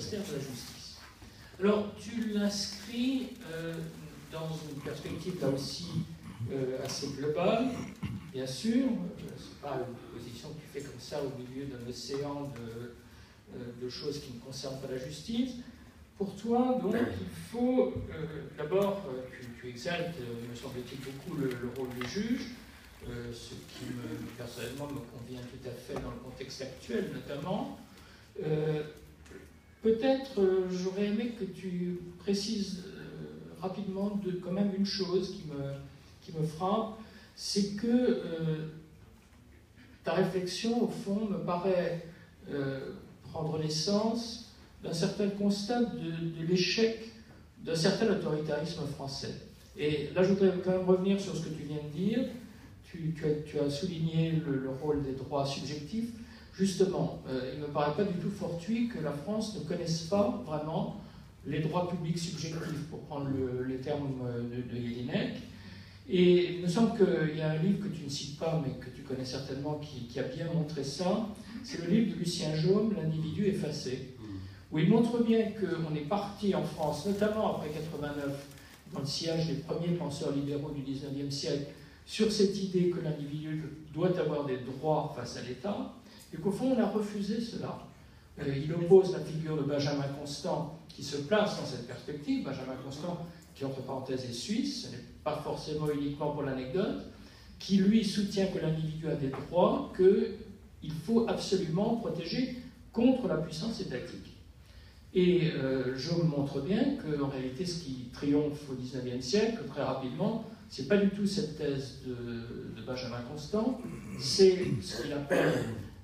ministère de la Justice. Alors, tu l'inscris dans une perspective là aussi assez globale, bien sûr. C'est pas une position que tu fais comme ça au milieu d'un océan de choses qui ne concernent pas la justice. Pour toi, donc, il faut d'abord, tu exaltes, me semble-t-il, beaucoup le rôle du juge, ce qui, personnellement, me convient tout à fait dans le contexte actuel, notamment. Peut-être, j'aurais aimé que tu précises rapidement quand même une chose qui me frappe, c'est que ta réflexion, au fond, me paraît prendre naissance d'un certain constat de l'échec d'un certain autoritarisme français. Et là, je voudrais quand même revenir sur ce que tu viens de dire. Tu as souligné le rôle des droits subjectifs. Justement, il ne me paraît pas du tout fortuit que la France ne connaisse pas vraiment les droits publics subjectifs, pour prendre les termes de Jelinek. Et il me semble qu'il y a un livre que tu ne cites pas, mais que tu connais certainement, qui a bien montré ça. C'est le livre de Lucien Jaume, L'individu effacé, où il montre bien qu'on est parti en France, notamment après 89, dans le sillage des premiers penseurs libéraux du XIXe siècle, sur cette idée que l'individu doit avoir des droits face à l'État, et qu'au fond, on a refusé cela. Il oppose la figure de Benjamin Constant, qui se place dans cette perspective. Benjamin Constant, qui entre parenthèses est suisse, ce n'est pas forcément uniquement pour l'anecdote, qui lui soutient que l'individu a des droits, qu'il faut absolument protéger contre la puissance étatique. Et je vous montre bien qu'en réalité, ce qui triomphe au XIXe siècle, très rapidement, ce n'est pas du tout cette thèse de Benjamin Constant, c'est ce qu'il appelle,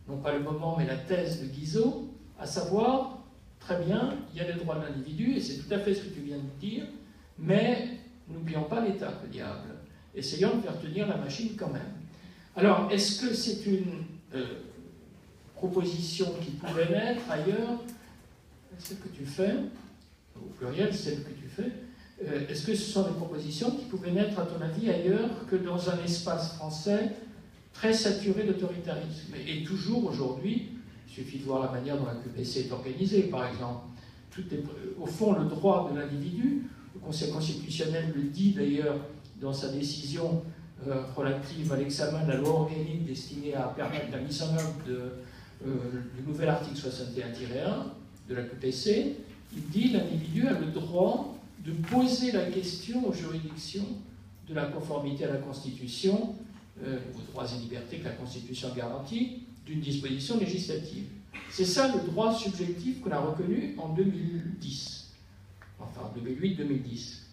non pas le moment, mais la thèse de Guizot, à savoir, très bien, il y a les droits de l'individu, et c'est tout à fait ce que tu viens de dire, mais n'oublions pas l'État, le diable. Essayons de faire tenir la machine quand même. Alors, est-ce que c'est une proposition qui pouvait naître ailleurs, celle que tu fais, au pluriel, celle que tu fais, est-ce que ce sont des propositions qui pouvaient naître, à ton avis, ailleurs que dans un espace français très saturé d'autoritarisme? Et toujours aujourd'hui, il suffit de voir la manière dont la QPC est organisée, par exemple. Au fond, le droit de l'individu, le Conseil constitutionnel le dit d'ailleurs dans sa décision relative à l'examen de la loi organique destinée à permettre la mise en œuvre du nouvel article 61-1 de la QPC, il dit que l'individu a le droit de poser la question aux juridictions de la conformité à la Constitution, aux droits et libertés que la Constitution garantit, d'une disposition législative. C'est ça le droit subjectif qu'on a reconnu en 2010, enfin 2008-2010.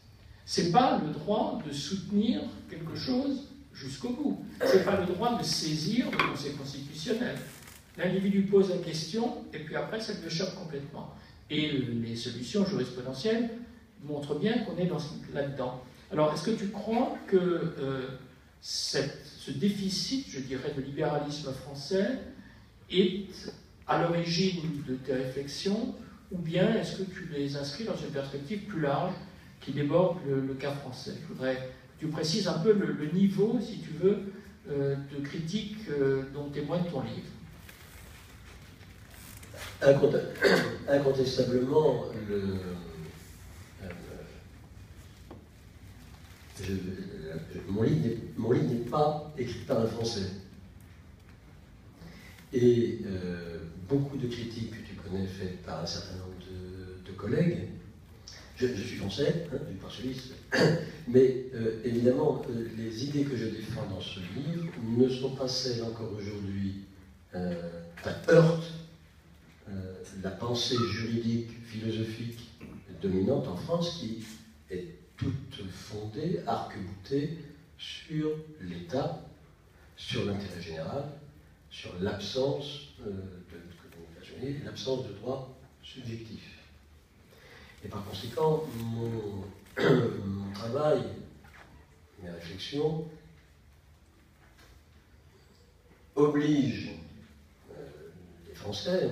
C'est pas le droit de soutenir quelque chose jusqu'au bout. C'est pas le droit de saisir le Conseil constitutionnel. L'individu pose la question, et puis après, ça lui échappe complètement. Et les solutions jurisprudentielles montrent bien qu'on est là-dedans. Alors, est-ce que tu crois que ce déficit, je dirais, de libéralisme français est à l'origine de tes réflexions, ou bien est-ce que tu les inscris dans une perspective plus large qui déborde le cas français? Je voudrais que tu précises un peu le niveau, si tu veux, de critique dont témoigne ton livre. Incontestablement, mon livre n'est pas écrit par un Français. Et beaucoup de critiques que tu connais faites par un certain nombre de collègues, je suis français, je ne suis pas suisse, mais évidemment, les idées que je défends dans ce livre ne sont pas celles encore aujourd'hui, heurtent la pensée juridique, philosophique dominante en France, qui est toute fondée, arc-boutée sur l'État, sur l'intérêt général, sur l'absence l'absence de droit subjectif. Et par conséquent, mon travail, mes réflexions, obligent les Français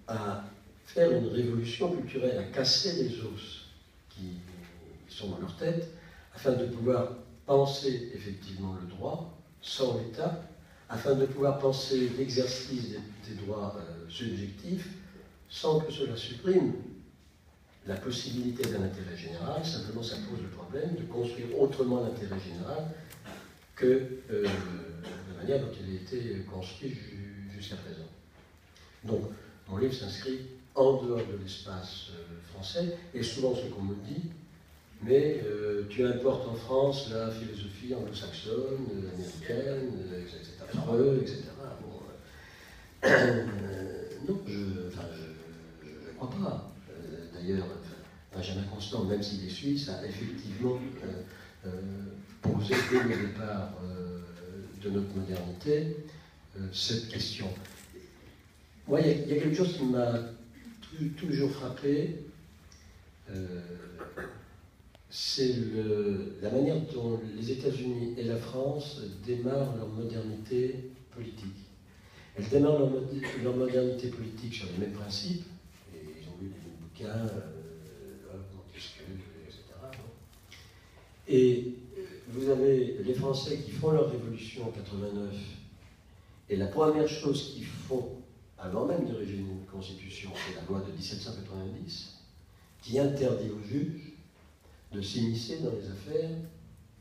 à faire une révolution culturelle, à casser les os qui sont dans leur tête, afin de pouvoir penser effectivement le droit sans l'État, afin de pouvoir penser l'exercice des droits subjectifs sans que cela supprime la possibilité d'un intérêt général, simplement ça pose le problème de construire autrement l'intérêt général que la manière dont il a été construit jusqu'à présent. Donc, mon livre s'inscrit en dehors de l'espace français, et souvent ce qu'on me dit, mais tu importes en France la philosophie anglo-saxonne, américaine, etc. Freud, etc. Bon, non, je ne crois pas. D'ailleurs, Benjamin Constant, même s'il est suisse, a effectivement posé dès le départ de notre modernité cette question. Moi, il y a quelque chose qui m'a toujours frappé, c'est la manière dont les États-Unis et la France démarrent leur modernité politique. Elles démarrent leur modernité politique sur les mêmes principes, et ils ont lu des bouquins, Montesquieu, etc. Et vous avez les Français qui font leur révolution en 89, et la première chose qu'ils font, avant même de rédiger une constitution, c'est la loi de 1790, qui interdit aux juges de s'immiscer dans les affaires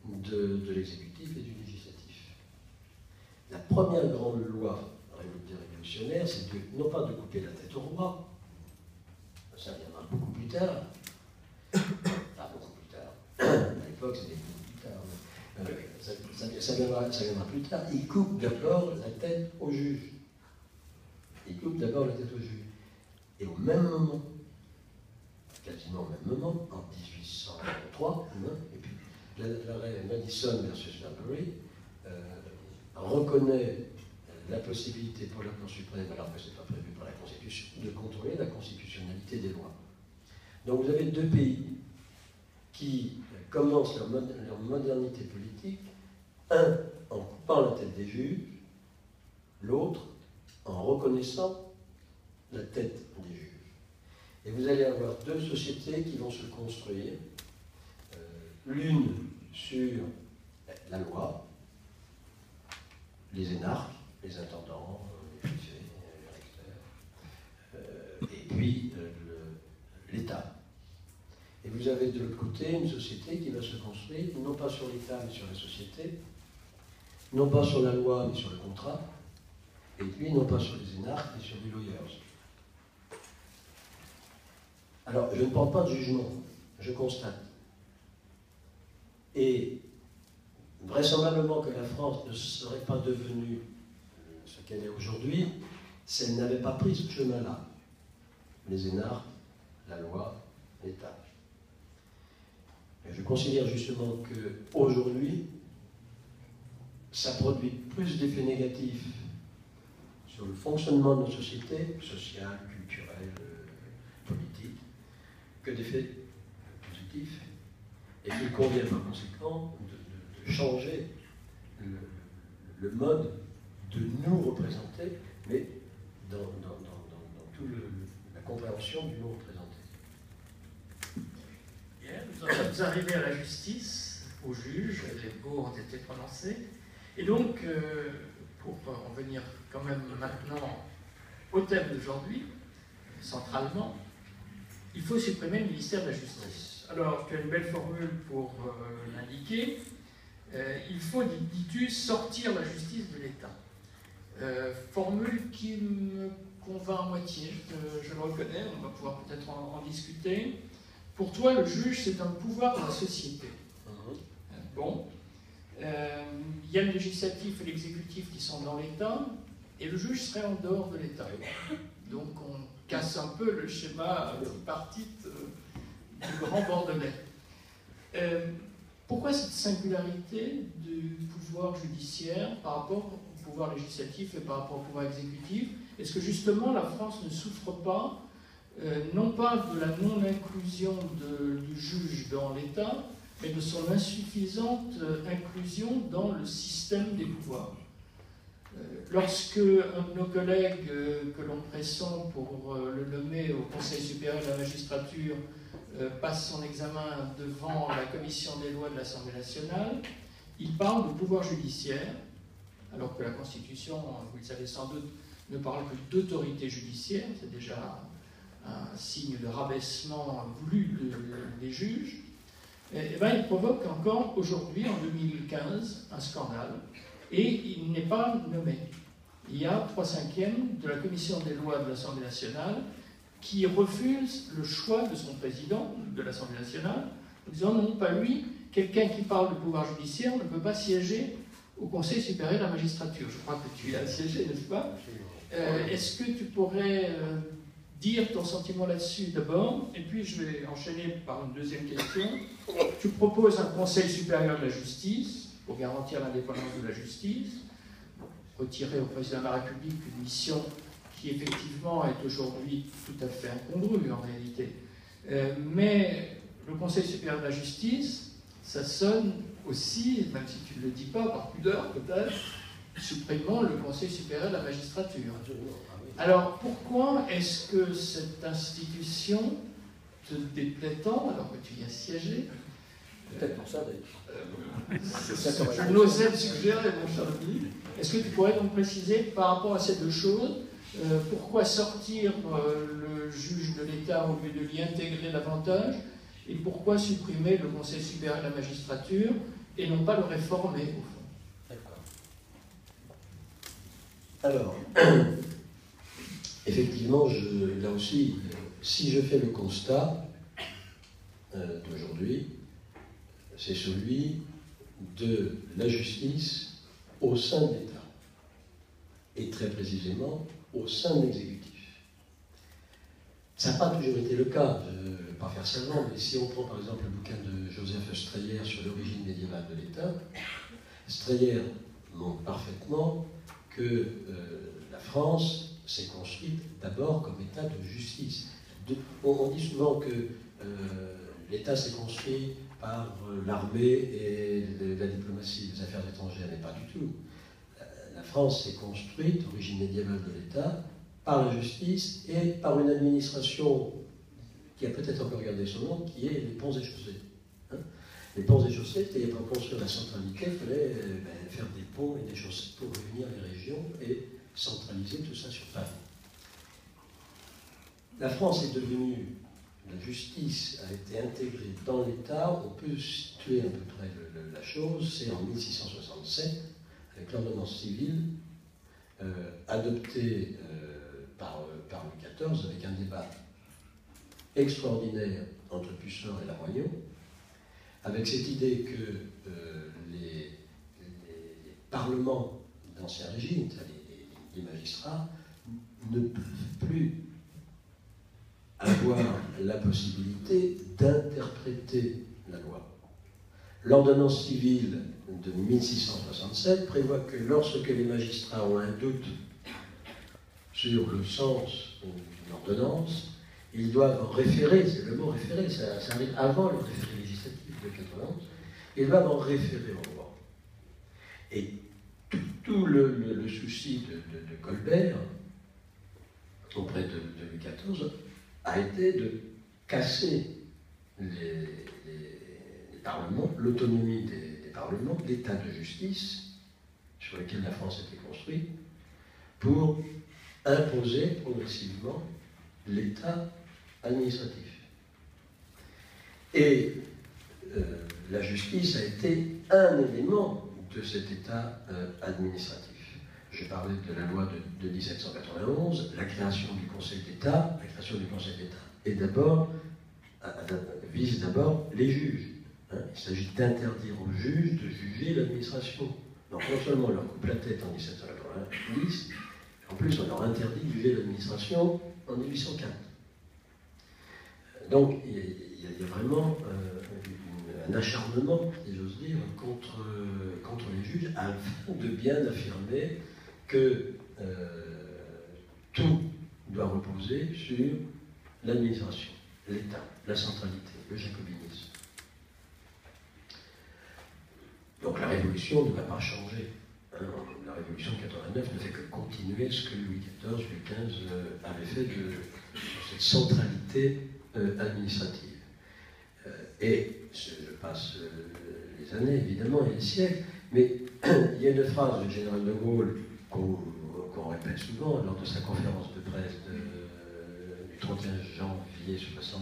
de l'exécutif et du législatif. La première grande loi révolutionnaire, c'est non pas de couper la tête au roi, ça viendra beaucoup plus tard, enfin beaucoup plus tard, à l'époque c'était beaucoup plus tard, ça viendra plus tard, il coupe d'abord la tête au juge. Il coupe d'abord la tête au juge. Et au même moment, quasiment au même moment, en 1803, et puis l'arrêt Madison versus Marbury reconnaît la possibilité pour la Cour suprême, alors que ce n'est pas prévu par la Constitution, de contrôler la constitutionnalité des lois. Donc vous avez deux pays qui commencent leur modernité politique, un en coupant la tête des juges, l'autre en reconnaissant la tête des juges. Et vous allez avoir deux sociétés qui vont se construire, l'une sur la loi, les énarques, les intendants, les préfets, les recteurs, et puis l'État. Et vous avez de l'autre côté une société qui va se construire, non pas sur l'État, mais sur la société, non pas sur la loi, mais sur le contrat, et puis non pas sur les énarques, mais sur les lawyers. Alors, je ne porte pas de jugement, je constate. Et vraisemblablement que la France ne serait pas devenue ce qu'elle est aujourd'hui si elle n'avait pas pris ce chemin-là. Les énarques, la loi, l'État. Et je considère justement qu'aujourd'hui, ça produit plus d'effets négatifs sur le fonctionnement de nos sociétés, sociales, culturelles, politiques, que d'effets positifs, et qu'il convient par conséquent de changer le mode de nous représenter, mais dans toute la compréhension du nous représenter. Bien, nous en sommes arrivés à la justice, aux juges, les mots ont été prononcés, et donc, pour en venir quand même maintenant au thème d'aujourd'hui, centralement, il faut supprimer le ministère de la Justice. Alors, tu as une belle formule pour l'indiquer. Il faut, dis-tu, sortir la justice de l'État. Formule qui me convainc à moitié, je le reconnais, on va pouvoir peut-être en discuter. Pour toi, le juge, c'est un pouvoir de la société. Bon. Il y a le législatif et l'exécutif qui sont dans l'État, et le juge serait en dehors de l'État. Donc on casse un peu le schéma tripartite du grand bordelais. Pourquoi cette singularité du pouvoir judiciaire par rapport au pouvoir législatif et par rapport au pouvoir exécutif? Est-ce que justement la France ne souffre pas, non pas de la non-inclusion du juge dans l'État, mais de son insuffisante inclusion dans le système des pouvoirs? Lorsque un de nos collègues que l'on pressent pour le nommer au Conseil supérieur de la magistrature passe son examen devant la commission des lois de l'Assemblée nationale, il parle de pouvoir judiciaire, alors que la Constitution, vous le savez sans doute, ne parle que d'autorité judiciaire, c'est déjà un signe de rabaissement voulu des juges, eh ben, il provoque encore aujourd'hui, en 2015, un scandale, et il n'est pas nommé. Il y a 3/5 de la commission des lois de l'Assemblée nationale qui refuse le choix de son président de l'Assemblée nationale, en disant non, pas lui, quelqu'un qui parle de pouvoir judiciaire ne peut pas siéger au Conseil supérieur de la magistrature. Je crois que tu y as siégé, n'est-ce pas? Est-ce que tu pourrais dire ton sentiment là-dessus d'abord, et puis je vais enchaîner par une deuxième question. Tu proposes un Conseil supérieur de la justice pour garantir l'indépendance de la justice, retirer au président de la République une mission qui effectivement est aujourd'hui tout à fait incongrue en réalité. Mais le Conseil supérieur de la justice, ça sonne aussi, même si tu ne le dis pas par pudeur peut-être, supprimons le Conseil supérieur de la magistrature. Alors pourquoi est-ce que cette institution te déplaît tant alors que tu y as siégé? Peut-être pour ça d'ailleurs. Je n'osais le suggérer, mon cher ami. Est-ce que tu pourrais donc préciser par rapport à ces deux choses, pourquoi sortir le juge de l'État au lieu de l'y intégrer davantage, et pourquoi supprimer le Conseil supérieur de la magistrature et non pas le réformer au fond? D'accord. Alors, effectivement, là aussi, si je fais le constat d'aujourd'hui, c'est celui de la justice au sein de l'État, et très précisément au sein de l'exécutif. Ça n'a pas toujours été le cas, je ne vais pas faire savant, mais si on prend par exemple le bouquin de Joseph Streyer sur l'origine médiévale de l'État, Streyer montre parfaitement que la France s'est construite d'abord comme État de justice. On dit souvent que l'État s'est construit par l'armée et la diplomatie, les affaires étrangères, mais pas du tout. La France s'est construite, origine médiévale de l'État, par la justice et par une administration qui a peut-être encore gardé son nom, qui est les ponts et chaussées. Hein, les ponts et chaussées, c'était pour construire la centralité, il fallait faire des ponts et des chaussées pour réunir les régions et centraliser tout ça sur Paris. La France est devenue, la justice a été intégrée dans l'État, on peut situer à peu près la chose, c'est en 1667, avec l'ordonnance civile, adoptée par Louis XIV, avec un débat extraordinaire entre Pucellin et Lamoignon, avec cette idée que les parlements d'Ancien Régime, les magistrats, ne peuvent plus avoir la possibilité d'interpréter la loi. L'ordonnance civile de 1667 prévoit que lorsque les magistrats ont un doute sur le sens d'une ordonnance, ils doivent en référer, c'est le mot référer, ça arrive avant le référé législatif de 91, ils doivent en référer au roi. Et tout le souci de Colbert, auprès de Louis XIV, a été de casser les parlements, l'autonomie des parlements, l'état de justice sur lequel la France était construite, pour imposer progressivement l'état administratif. Et la justice a été un élément de cet état administratif. Je parlais de la loi de 1791, la création du Conseil d'État. La création du Conseil d'État vise d'abord les juges. Hein. Il s'agit d'interdire aux juges de juger l'administration. Donc non seulement on leur coupe la tête en 1790, en plus on leur interdit de juger l'administration en 1804. Donc il y a vraiment un acharnement, si j'ose dire, contre les juges, afin de bien affirmer que tout doit reposer sur l'administration, l'État, la centralité, le jacobinisme. Donc la révolution ne va pas changer. Hein. La révolution de 89 ne fait que continuer ce que Louis XIV, Louis XV avait fait de cette centralité administrative. Et je passe les années, évidemment, et les siècles, mais il y a une phrase du général de Gaulle qu'on répète souvent lors de sa conférence de presse du 31 janvier 60.